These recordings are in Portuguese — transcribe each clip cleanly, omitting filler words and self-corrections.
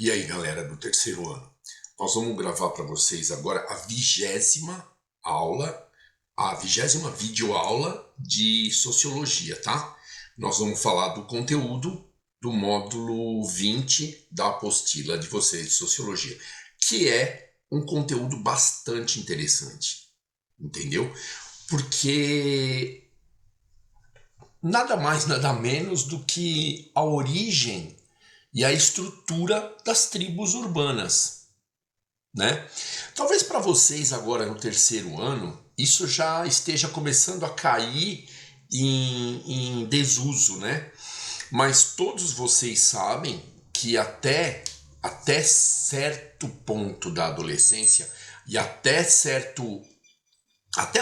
E aí, galera do terceiro ano, nós vamos gravar para vocês agora a 20ª aula, a 20ª videoaula de Sociologia, tá? Nós vamos falar do conteúdo do módulo 20 da apostila de vocês de Sociologia, que é um conteúdo bastante interessante, entendeu? Porque nada mais, nada menos do que a origem e a estrutura das tribos urbanas, né? Talvez para vocês agora no terceiro ano isso já esteja começando a cair em desuso, né? Mas todos vocês sabem que até certo ponto da adolescência e até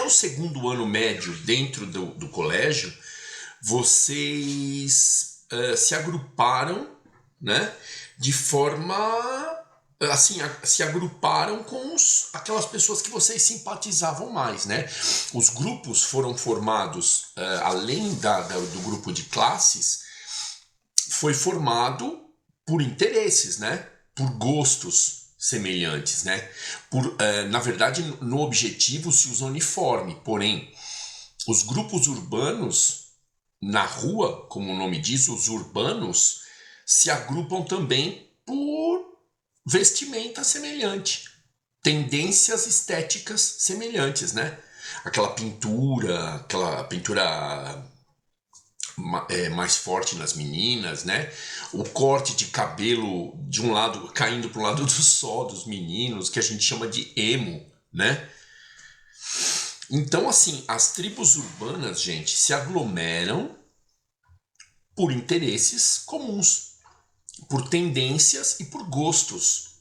o segundo ano médio dentro do colégio, vocês se agruparam, né, de forma assim, se agruparam com aquelas pessoas que vocês simpatizavam mais, né? Os grupos foram formados, além do grupo de classes, foi formado por interesses, né? Por gostos semelhantes, né? Na verdade, no objetivo se usa uniforme, porém, os grupos urbanos na rua, como o nome diz, os urbanos se agrupam também por vestimenta semelhante, tendências estéticas semelhantes, né? Aquela pintura mais forte nas meninas, né? O corte de cabelo de um lado caindo para o lado do sol dos meninos, que a gente chama de emo, né? Então, assim, as tribos urbanas, gente, se aglomeram por interesses comuns, por tendências e por gostos.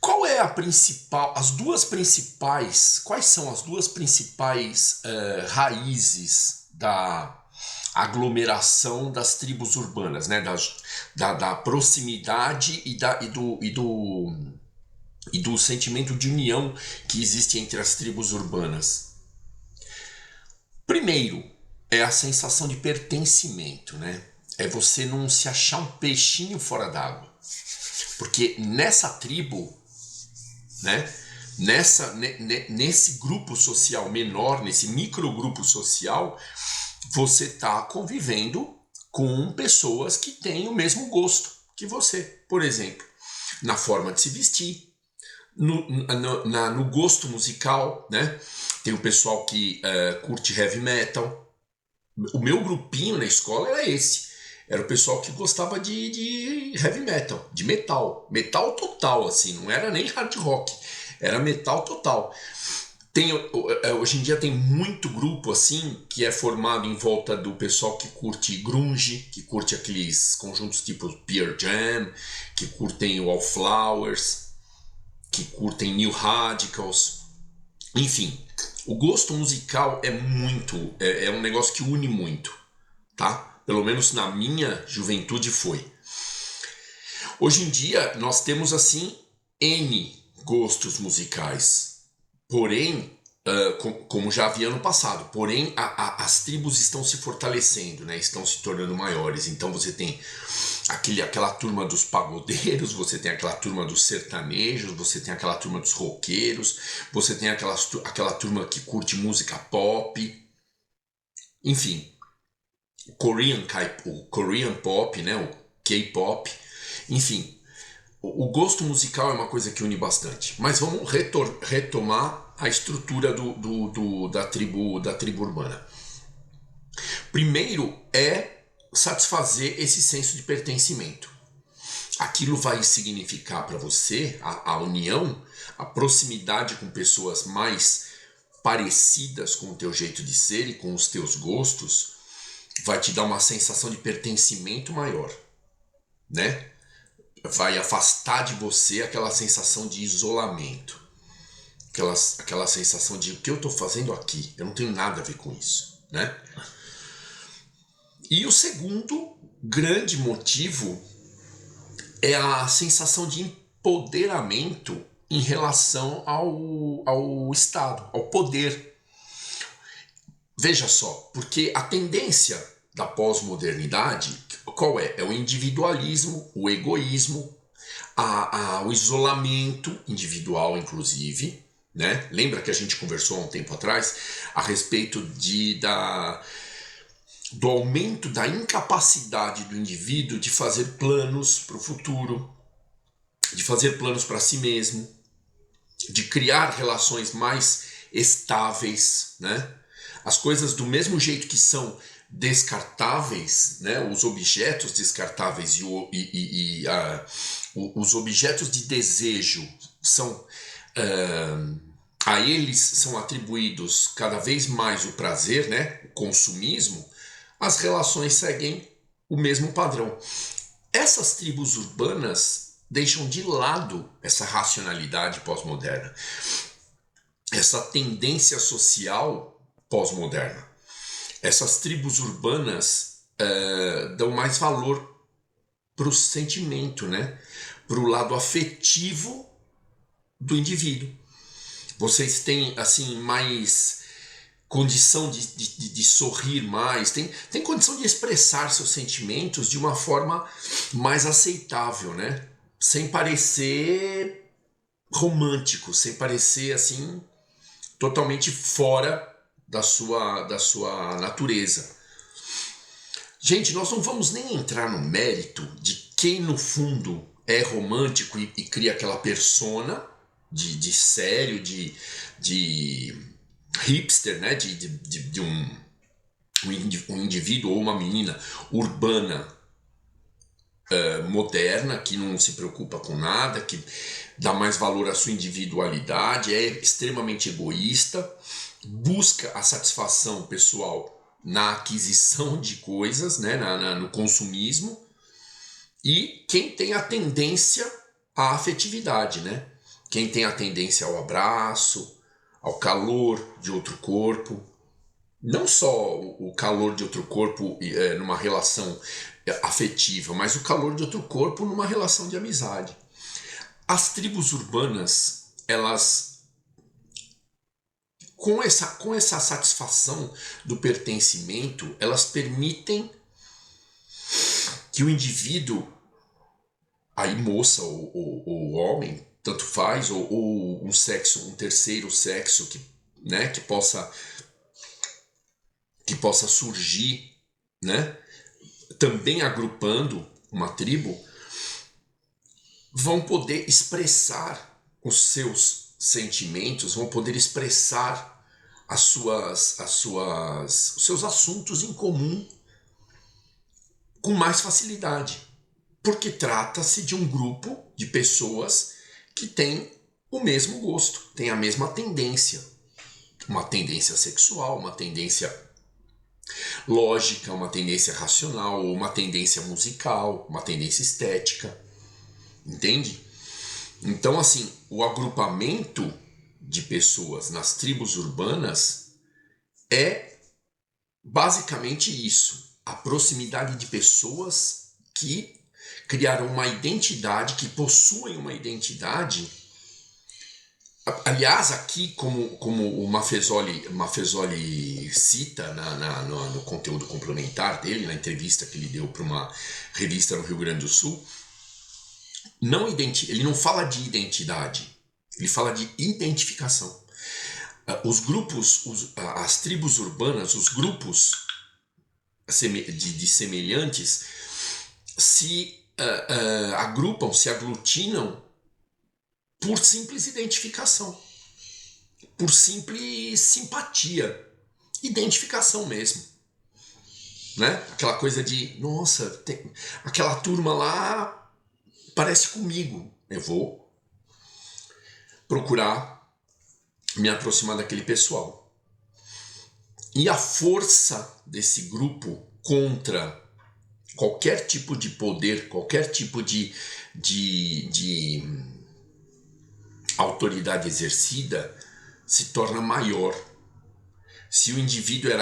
Qual é quais são as duas principais raízes da aglomeração das tribos urbanas, né? Da proximidade e do sentimento de união que existe entre as tribos urbanas? Primeiro, é a sensação de pertencimento, né? É você não se achar um peixinho fora d'água. Porque nessa tribo, né? Nesse grupo social menor, nesse microgrupo social, você está convivendo com pessoas que têm o mesmo gosto que você. Por exemplo, na forma de se vestir, no gosto musical, né? Tem o pessoal que curte heavy metal. O meu grupinho na escola era esse. Era o pessoal que gostava de heavy metal, de metal. Metal total, assim, não era nem hard rock. Era metal total. Hoje em dia tem muito grupo assim que é formado em volta do pessoal que curte grunge, que curte aqueles conjuntos tipo Pearl Jam, que curtem o Wallflowers, que curtem New Radicals. Enfim, o gosto musical é um negócio que une muito, tá? Pelo menos na minha juventude foi. Hoje em dia nós temos assim N gostos musicais, porém, como já havia no passado, porém as tribos estão se fortalecendo, né? Estão se tornando maiores. Então você tem aquela turma dos pagodeiros, você tem aquela turma dos sertanejos, você tem aquela turma dos roqueiros, você tem aquela turma que curte música pop, enfim, o Korean pop, né? O K-pop, enfim. O gosto musical é uma coisa que une bastante. Mas vamos retomar a estrutura da tribo urbana. Primeiro é satisfazer esse senso de pertencimento. Aquilo vai significar para você a união, a proximidade com pessoas mais parecidas com o teu jeito de ser e com os teus gostos, vai te dar uma sensação de pertencimento maior, né? Vai afastar de você aquela sensação de isolamento, aquela sensação de o que eu estou fazendo aqui, eu não tenho nada a ver com isso, né? E o segundo grande motivo é a sensação de empoderamento em relação ao Estado, ao poder. Veja só, porque a tendência da pós-modernidade, qual é? É o individualismo, o egoísmo, o isolamento individual, inclusive, né? Lembra que a gente conversou há um tempo atrás a respeito do aumento da incapacidade do indivíduo de fazer planos para o futuro, de fazer planos para si mesmo, de criar relações mais estáveis, né? As coisas do mesmo jeito que são descartáveis, né? Os objetos descartáveis os objetos de desejo são a eles são atribuídos cada vez mais o prazer, né? O consumismo. As relações seguem o mesmo padrão. Essas tribos urbanas deixam de lado essa racionalidade pós-moderna, essa tendência social pós-moderna. Essas tribos urbanas dão mais valor para o sentimento, né? Para o lado afetivo do indivíduo. Vocês têm assim mais condição de sorrir mais, tem condição de expressar seus sentimentos de uma forma mais aceitável, né? Sem parecer romântico, sem parecer assim totalmente fora da sua natureza. Gente, nós não vamos nem entrar no mérito de quem no fundo é romântico e cria aquela persona de sério, de hipster, né? de um indivíduo ou uma menina urbana, moderna, que não se preocupa com nada, que dá mais valor à sua individualidade, é extremamente egoísta, busca a satisfação pessoal na aquisição de coisas, né? No consumismo, e quem tem a tendência à afetividade, né? Quem tem a tendência ao abraço, ao calor de outro corpo, não só o calor de outro corpo numa relação afetiva, mas o calor de outro corpo numa relação de amizade. As tribos urbanas, elas, com essa satisfação do pertencimento, elas permitem que o indivíduo, aí moça ou homem, tanto faz, ou um terceiro sexo né, que possa surgir, né, também agrupando uma tribo, vão poder expressar os seus sentimentos, vão poder expressar os seus assuntos em comum com mais facilidade, porque trata-se de um grupo de pessoas que tem o mesmo gosto, tem a mesma tendência, uma tendência sexual, uma tendência lógica, uma tendência racional, uma tendência musical, uma tendência estética, entende? Então, assim, o agrupamento de pessoas nas tribos urbanas é basicamente isso, a proximidade de pessoas que criaram uma identidade, que possuem uma identidade. Aliás, aqui, como o Maffesoli cita no conteúdo complementar dele, na entrevista que ele deu para uma revista no Rio Grande do Sul, ele não fala de identidade, ele fala de identificação. Os grupos, as tribos urbanas, os grupos de semelhantes se agrupam, se aglutinam por simples identificação, por simples simpatia, identificação mesmo, né? Aquela coisa de, nossa, aquela turma lá parece comigo, eu vou procurar me aproximar daquele pessoal. E a força desse grupo contra qualquer tipo de poder, qualquer tipo de autoridade exercida se torna maior. Se o indivíduo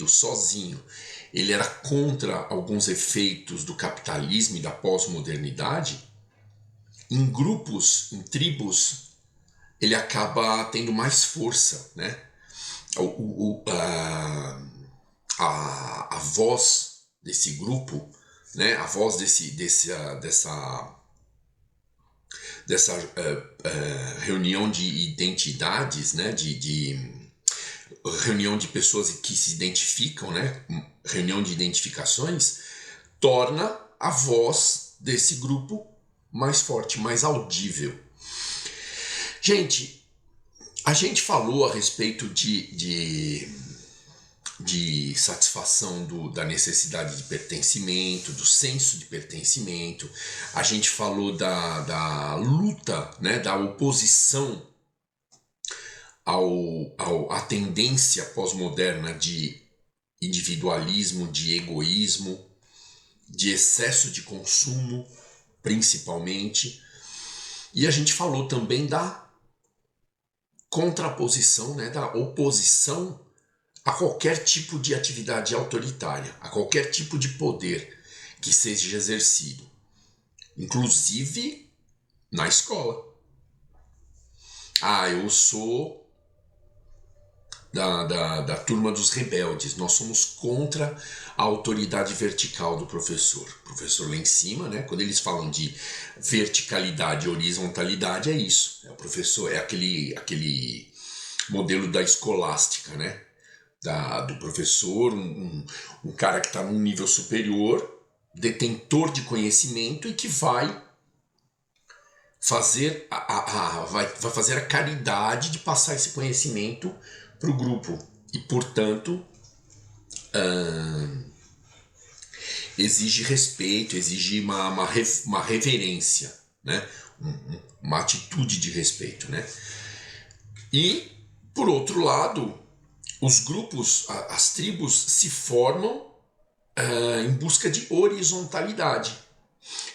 sozinho, ele era contra alguns efeitos do capitalismo e da pós-modernidade, em grupos, em tribos, ele acaba tendo mais força, né? A voz desse grupo né, a voz dessa reunião de identidades, né, de reunião de pessoas que se identificam, né, reunião de identificações, torna a voz desse grupo mais forte, mais audível. Gente, a gente falou a respeito de satisfação da necessidade de pertencimento, do senso de pertencimento. A gente falou da luta, né, da oposição à tendência pós-moderna de individualismo, de egoísmo, de excesso de consumo, principalmente. E a gente falou também da contraposição, né, da oposição a qualquer tipo de atividade autoritária, a qualquer tipo de poder que seja exercido, inclusive na escola. Eu sou da turma dos rebeldes, nós somos contra a autoridade vertical do professor. O professor lá em cima, né, quando eles falam de verticalidade e horizontalidade, é isso. O professor é aquele modelo da escolástica, né? Do professor, um cara que está num nível superior, detentor de conhecimento e que vai fazer vai fazer a caridade de passar esse conhecimento para o grupo e, portanto, exige respeito, exige uma reverência, né? Uma atitude de respeito, né? E, por outro lado, os grupos, as tribos se formam em busca de horizontalidade,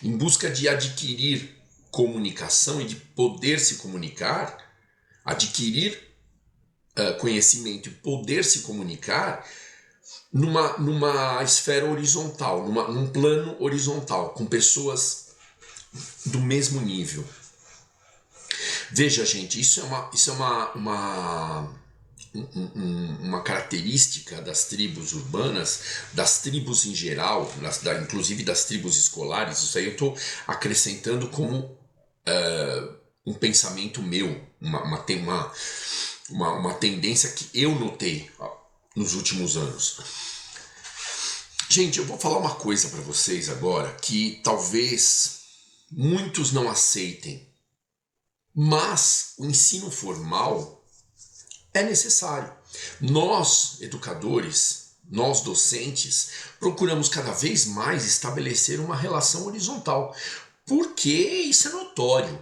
em busca de adquirir comunicação e de poder se comunicar, adquirir conhecimento e poder se comunicar numa esfera horizontal, num plano horizontal, com pessoas do mesmo nível. Veja, gente, isso é uma característica das tribos urbanas, das tribos em geral, inclusive das tribos escolares. Isso aí eu estou acrescentando como um pensamento meu, uma tendência que eu notei nos últimos anos. Gente, eu vou falar uma coisa para vocês agora que talvez muitos não aceitem, mas o ensino formal é necessário. Nós, educadores, nós docentes, procuramos cada vez mais estabelecer uma relação horizontal, porque isso é notório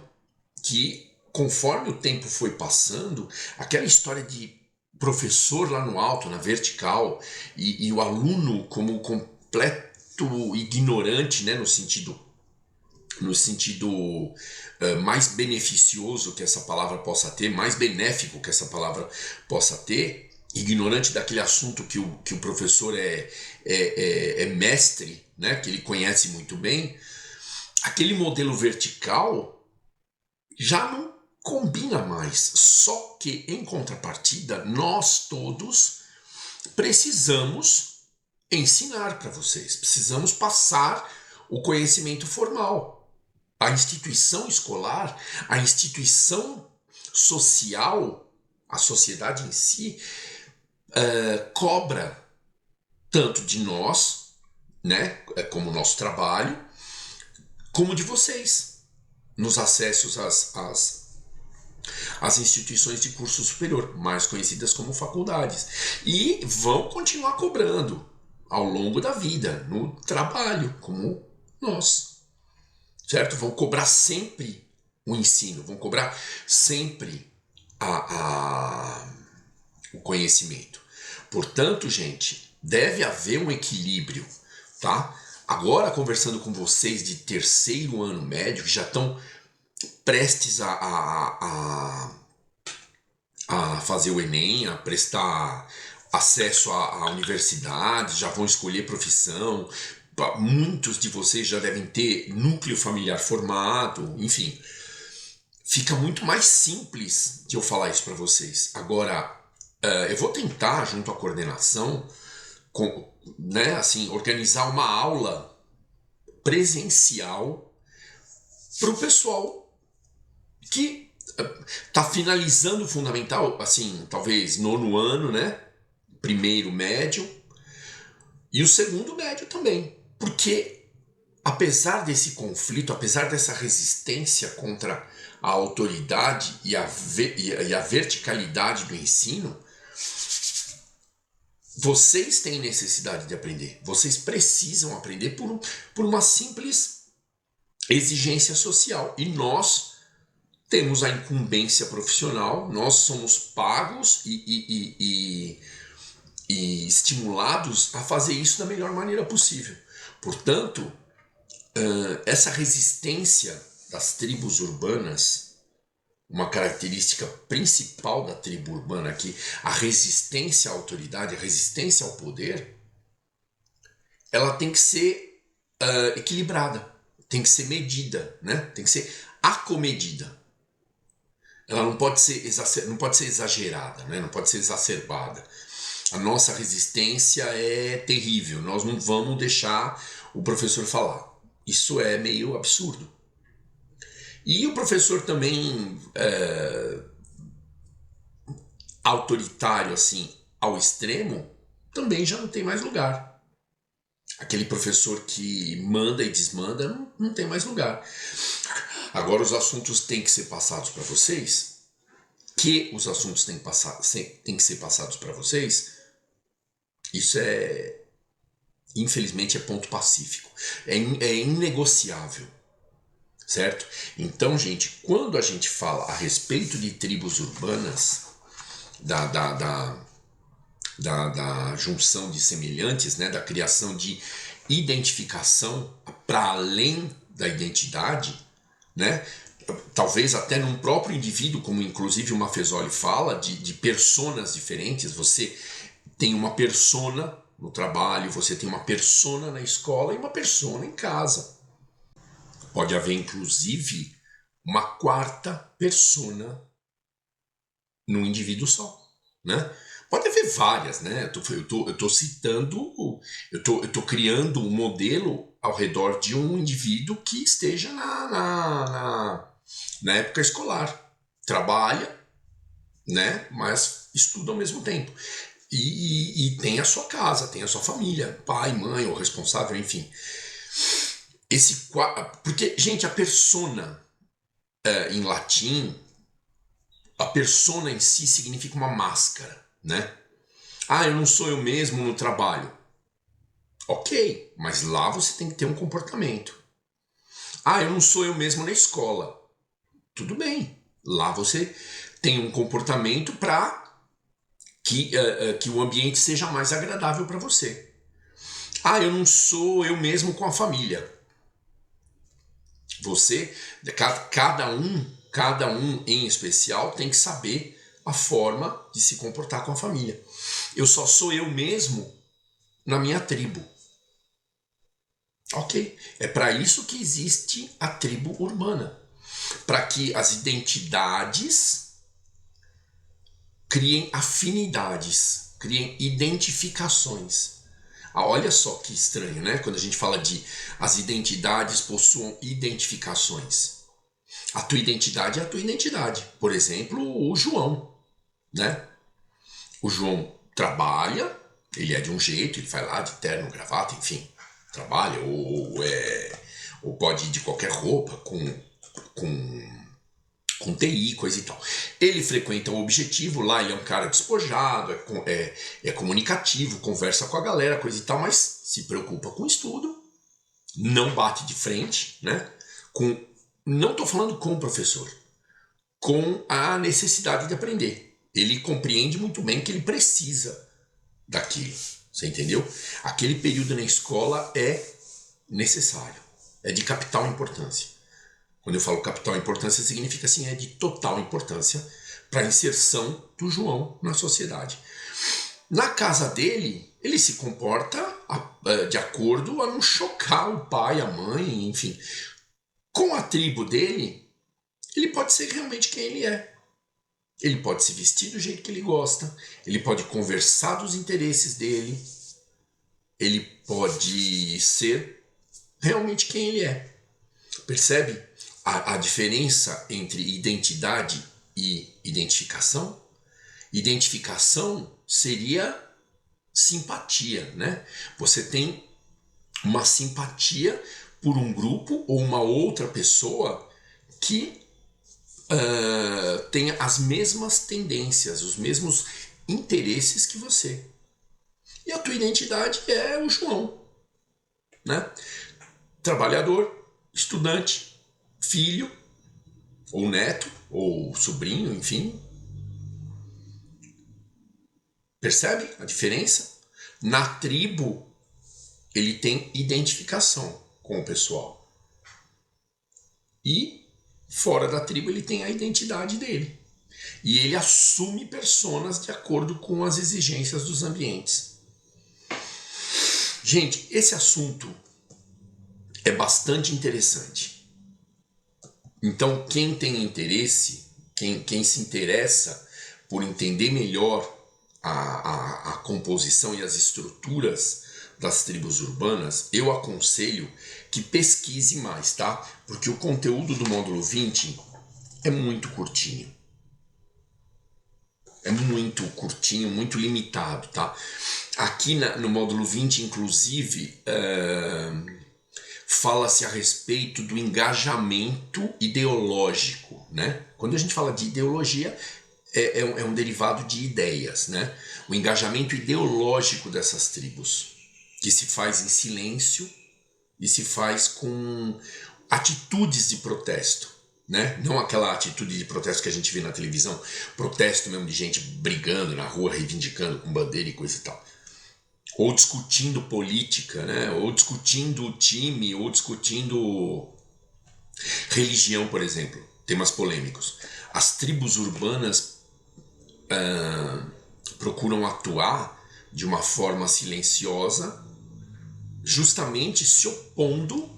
que, conforme o tempo foi passando, aquela história de professor lá no alto, na vertical, e o aluno como completo ignorante, né, no sentido mais beneficioso que essa palavra possa ter, mais benéfico que essa palavra possa ter, ignorante daquele assunto que o professor é mestre, né, que ele conhece muito bem, aquele modelo vertical já não combina mais. Só que, em contrapartida, nós todos precisamos ensinar para vocês, precisamos passar o conhecimento formal. A instituição escolar, a instituição social, a sociedade em si, cobra tanto de nós, né, como o nosso trabalho, como de vocês, nos acessos às instituições de curso superior, mais conhecidas como faculdades. E vão continuar cobrando ao longo da vida, no trabalho, como nós. Certo? Vão cobrar sempre o ensino, vão cobrar sempre o conhecimento. Portanto, gente, deve haver um equilíbrio, tá? Agora, conversando com vocês de terceiro ano médio, que já estão prestes a fazer o Enem, a prestar acesso à universidade, já vão escolher profissão. Muitos de vocês já devem ter núcleo familiar formado, enfim. Fica muito mais simples de eu falar isso para vocês. Agora, eu vou tentar, junto à coordenação, né, assim, organizar uma aula presencial para o pessoal que está finalizando o fundamental, assim, talvez nono ano, né? Primeiro médio e o segundo médio também. Porque apesar desse conflito, apesar dessa resistência contra a autoridade e a verticalidade do ensino, vocês têm necessidade de aprender. Vocês precisam aprender por uma simples exigência social. E nós temos a incumbência profissional, nós somos pagos e estimulados a fazer isso da melhor maneira possível. Portanto, essa resistência das tribos urbanas, uma característica principal da tribo urbana aqui, a resistência à autoridade, a resistência ao poder, ela tem que ser equilibrada, tem que ser medida, né? Tem que ser acomedida. Ela não pode ser exagerada, né? Não pode ser exacerbada. A nossa resistência é terrível, nós não vamos deixar o professor falar. Isso é meio absurdo. E o professor também autoritário assim ao extremo também já não tem mais lugar. Aquele professor que manda e desmanda não tem mais lugar. Agora os assuntos têm que ser passados para vocês, têm que ser passados para vocês. Isso infelizmente é ponto pacífico, é inegociável. Certo? Então, gente, quando a gente fala a respeito de tribos urbanas, da junção de semelhantes, né, da criação de identificação para além da identidade, né, talvez até num próprio indivíduo, como inclusive o Maffesoli fala, de personas diferentes. Você tem uma persona no trabalho, você tem uma persona na escola e uma persona em casa. Pode haver, inclusive, uma quarta persona num indivíduo só, né? Pode haver várias, né? Eu tô citando, eu tô criando um modelo ao redor de um indivíduo que esteja na época escolar. Trabalha, né? Mas estuda ao mesmo tempo. E tem a sua casa, tem a sua família, pai, mãe, ou responsável, enfim. Porque, gente, a persona em latim, a persona em si significa uma máscara, né? Ah, eu não sou eu mesmo no trabalho. Ok, mas lá você tem que ter um comportamento. Ah, eu não sou eu mesmo na escola. Tudo bem, lá você tem um comportamento para que o ambiente seja mais agradável para você. Ah, eu não sou eu mesmo com a família. Você, cada um em especial tem que saber a forma de se comportar com a família. Eu só sou eu mesmo na minha tribo. Ok, é para isso que existe a tribo urbana. Para que as identidades criem afinidades, criem identificações. Olha só que estranho, né? Quando a gente fala de as identidades possuam identificações. A tua identidade é a tua identidade. Por exemplo, o João, né? O João trabalha, ele é de um jeito, ele vai lá de terno, gravata, enfim, trabalha, ou pode ir de qualquer roupa, com TI, coisa e tal. Ele frequenta o Objetivo, lá ele é um cara despojado, é comunicativo, conversa com a galera, coisa e tal, mas se preocupa com o estudo, não bate de frente, né? Não estou falando com o professor, com a necessidade de aprender. Ele compreende muito bem que ele precisa daquilo, você entendeu? Aquele período na escola é necessário, é de capital importância. Quando eu falo capital importância, significa assim, é de total importância para a inserção do João na sociedade. Na casa dele, ele se comporta de acordo a não chocar o pai, a mãe, enfim. Com a tribo dele, ele pode ser realmente quem ele é. Ele pode se vestir do jeito que ele gosta, ele pode conversar dos interesses dele, ele pode ser realmente quem ele é. Percebe a diferença entre identidade e identificação? Identificação seria simpatia, né? Você tem uma simpatia por um grupo ou uma outra pessoa que tem as mesmas tendências, os mesmos interesses que você. E a tua identidade é o João, né? Trabalhador, estudante, filho, ou neto, ou sobrinho, enfim. Percebe a diferença? Na tribo, ele tem identificação com o pessoal. E fora da tribo, ele tem a identidade dele. E ele assume personas de acordo com as exigências dos ambientes. Gente, esse assunto é bastante interessante. Então, quem tem interesse, quem se interessa por entender melhor a composição e as estruturas das tribos urbanas, eu aconselho que pesquise mais, tá? Porque o conteúdo do módulo 20 é muito curtinho. É muito curtinho, muito limitado, tá? Aqui no módulo 20, inclusive, fala-se a respeito do engajamento ideológico, né? Quando a gente fala de ideologia, é um derivado de ideias, né? O engajamento ideológico dessas tribos, que se faz em silêncio e se faz com atitudes de protesto, né? Não aquela atitude de protesto que a gente vê na televisão, protesto mesmo de gente brigando na rua, reivindicando com bandeira e coisa e tal. Ou discutindo política, né? Ou discutindo time, ou discutindo religião, por exemplo. Temas polêmicos. As tribos urbanas procuram atuar de uma forma silenciosa, justamente se opondo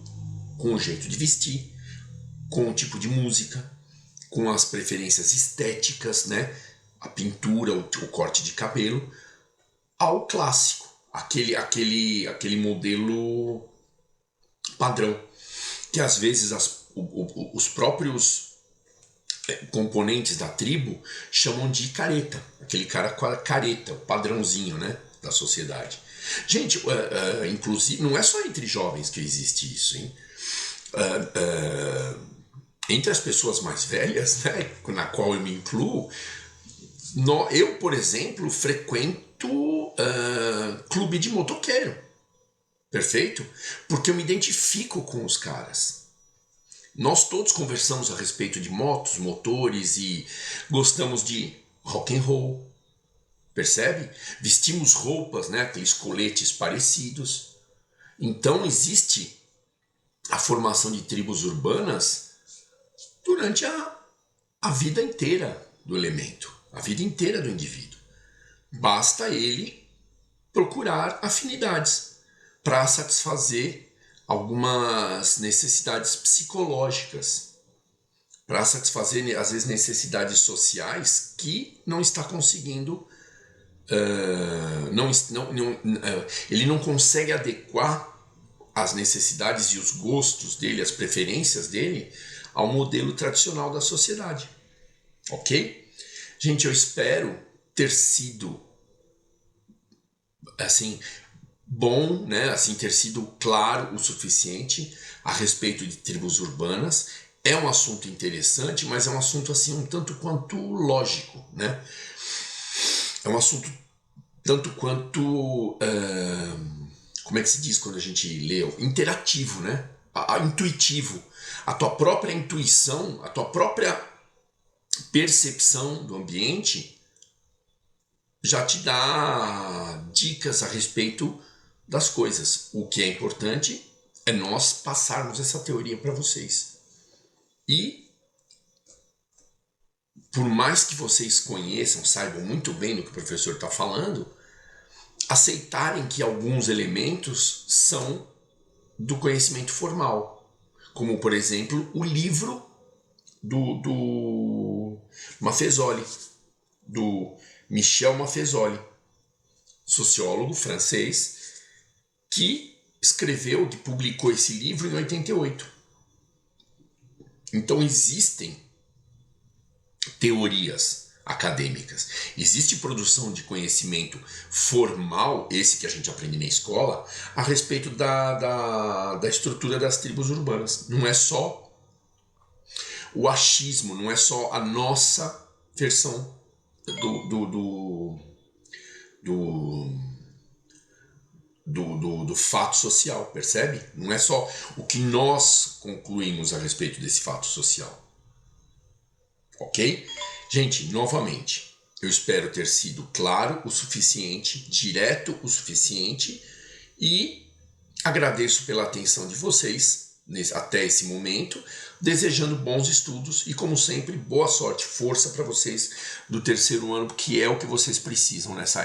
com o jeito de vestir, com o tipo de música, com as preferências estéticas, né? A pintura, o corte de cabelo, ao clássico, aquele modelo padrão, que às vezes os próprios componentes da tribo chamam de careta, aquele cara com a careta, o padrãozinho, né, da sociedade. Gente, inclusive, não é só entre jovens que existe isso, hein? Entre as pessoas mais velhas, né, na qual eu me incluo, eu, por exemplo, frequento clube de motoqueiro, perfeito? Porque eu me identifico com os caras. Nós todos conversamos a respeito de motos, motores e gostamos de rock and roll, percebe? Vestimos roupas, né, aqueles coletes parecidos. Então existe a formação de tribos urbanas durante a vida inteira do elemento, a vida inteira do indivíduo. Basta ele procurar afinidades para satisfazer algumas necessidades psicológicas, para satisfazer às vezes necessidades sociais que não está conseguindo, ele não consegue adequar as necessidades e os gostos dele, as preferências dele ao modelo tradicional da sociedade, ok? Gente, eu espero ter sido assim bom, né, assim, ter sido claro o suficiente a respeito de tribos urbanas. É um assunto interessante, mas é um assunto assim um tanto quanto lógico, né? É um assunto tanto quanto como é que se diz quando a gente lê? Interativo, né? Intuitivo. A tua própria intuição, a tua própria percepção do ambiente já te dá dicas a respeito das coisas. O que é importante é nós passarmos essa teoria para vocês. E por mais que vocês conheçam, saibam muito bem do que o professor está falando, aceitarem que alguns elementos são do conhecimento formal. Como, por exemplo, o livro do Maffesoli, do Michel Maffesoli, sociólogo francês, que escreveu, publicou esse livro em 88. Então existem teorias acadêmicas, existe produção de conhecimento formal, esse que a gente aprende na escola, a respeito da estrutura das tribos urbanas. Não é só o achismo, não é só a nossa versão do fato social, percebe? Não é só o que nós concluímos a respeito desse fato social. Ok? Gente, novamente, eu espero ter sido claro o suficiente, direto o suficiente, e agradeço pela atenção de vocês até esse momento, desejando bons estudos e, como sempre, boa sorte, força para vocês do terceiro ano, que é o que vocês precisam nessa